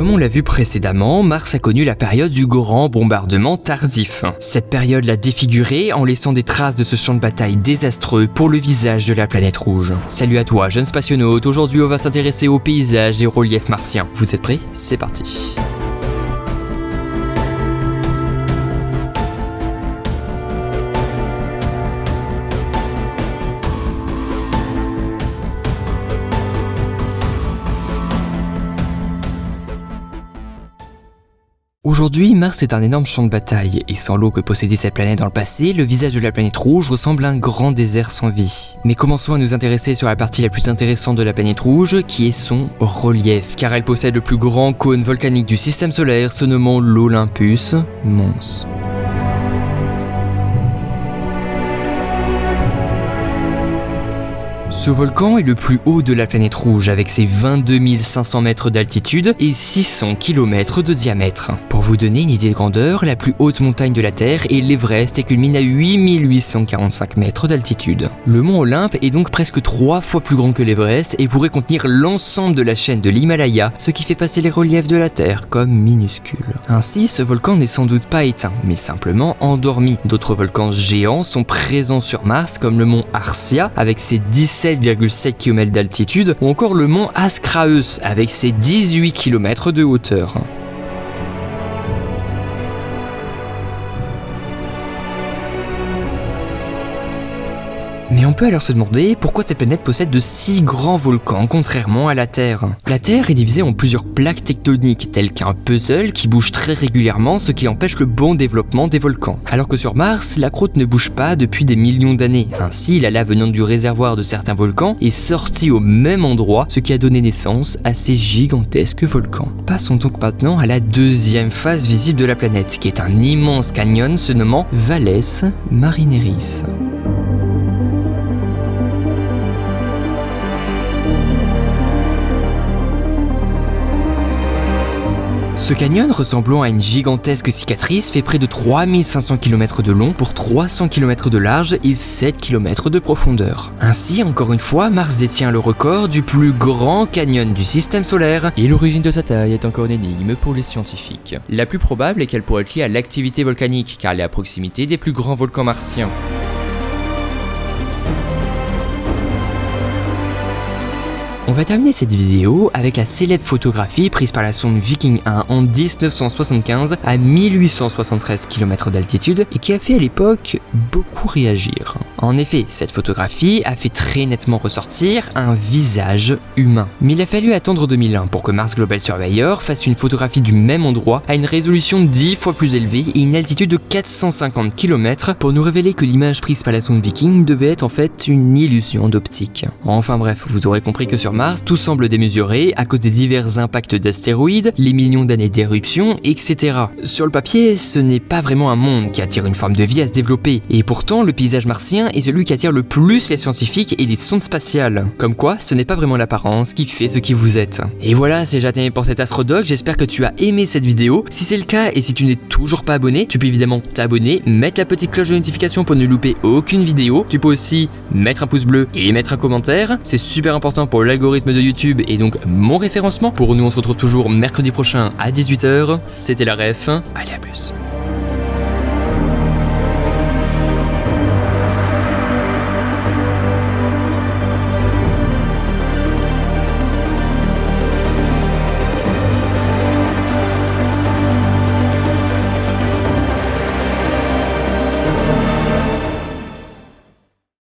Comme on l'a vu précédemment, Mars a connu la période du grand bombardement tardif. Cette période l'a défiguré en laissant des traces de ce champ de bataille désastreux pour le visage de la planète rouge. Salut à toi, jeune spationaute, aujourd'hui on va s'intéresser aux paysages et aux reliefs martiens. Vous êtes prêts? C'est parti. Aujourd'hui, Mars est un énorme champ de bataille, et sans l'eau que possédait cette planète dans le passé, le visage de la planète rouge ressemble à un grand désert sans vie. Mais commençons à nous intéresser sur la partie la plus intéressante de la planète rouge, qui est son relief, car elle possède le plus grand cône volcanique du système solaire, se nommant l'Olympus Mons. Ce volcan est le plus haut de la planète rouge avec ses 22 500 mètres d'altitude et 600 km de diamètre. Pour vous donner une idée de grandeur, la plus haute montagne de la Terre est l'Everest et culmine à 8845 mètres d'altitude. Le mont Olympe est donc presque 3 fois plus grand que l'Everest et pourrait contenir l'ensemble de la chaîne de l'Himalaya, ce qui fait passer les reliefs de la Terre comme minuscules. Ainsi, ce volcan n'est sans doute pas éteint, mais simplement endormi. D'autres volcans géants sont présents sur Mars comme le mont Arsia avec ses 17,7 km d'altitude ou encore le mont Ascraeus avec ses 18 km de hauteur. Mais on peut alors se demander pourquoi cette planète possède de si grands volcans contrairement à la Terre. La Terre est divisée en plusieurs plaques tectoniques telles qu'un puzzle qui bouge très régulièrement, ce qui empêche le bon développement des volcans. Alors que sur Mars, la croûte ne bouge pas depuis des millions d'années. Ainsi, la lave venant du réservoir de certains volcans est sortie au même endroit, ce qui a donné naissance à ces gigantesques volcans. Passons donc maintenant à la deuxième phase visible de la planète, qui est un immense canyon se nommant Valles Marineris. Ce canyon, ressemblant à une gigantesque cicatrice, fait près de 3500 km de long pour 300 km de large et 7 km de profondeur. Ainsi, encore une fois, Mars détient le record du plus grand canyon du système solaire et l'origine de sa taille est encore une énigme pour les scientifiques. La plus probable est qu'elle pourrait être liée à l'activité volcanique, car elle est à proximité des plus grands volcans martiens. On va terminer cette vidéo avec la célèbre photographie prise par la sonde Viking 1 en 1975 à 1873 km d'altitude et qui a fait à l'époque beaucoup réagir. En effet, cette photographie a fait très nettement ressortir un visage humain. Mais il a fallu attendre 2001 pour que Mars Global Surveyor fasse une photographie du même endroit à une résolution 10 fois plus élevée et une altitude de 450 km pour nous révéler que l'image prise par la sonde Viking devait être en fait une illusion d'optique. Enfin bref, vous aurez compris que sur Mars, tout semble démesuré à cause des divers impacts d'astéroïdes, les millions d'années d'éruptions, etc. Sur le papier, ce n'est pas vraiment un monde qui attire une forme de vie à se développer, et pourtant le paysage martien est celui qui attire le plus les scientifiques et les sondes spatiales. Comme quoi, ce n'est pas vraiment l'apparence qui fait ce qui vous êtes. Et voilà, c'est déjà terminé pour cet Astrodoc, j'espère que tu as aimé cette vidéo. Si c'est le cas et si tu n'es toujours pas abonné, tu peux évidemment t'abonner, mettre la petite cloche de notification pour ne louper aucune vidéo. Tu peux aussi mettre un pouce bleu et mettre un commentaire, c'est super important pour l'algorithme de YouTube et donc mon référencement. Pour nous, on se retrouve toujours mercredi prochain à 18h. C'était la ref. Allez, à plus.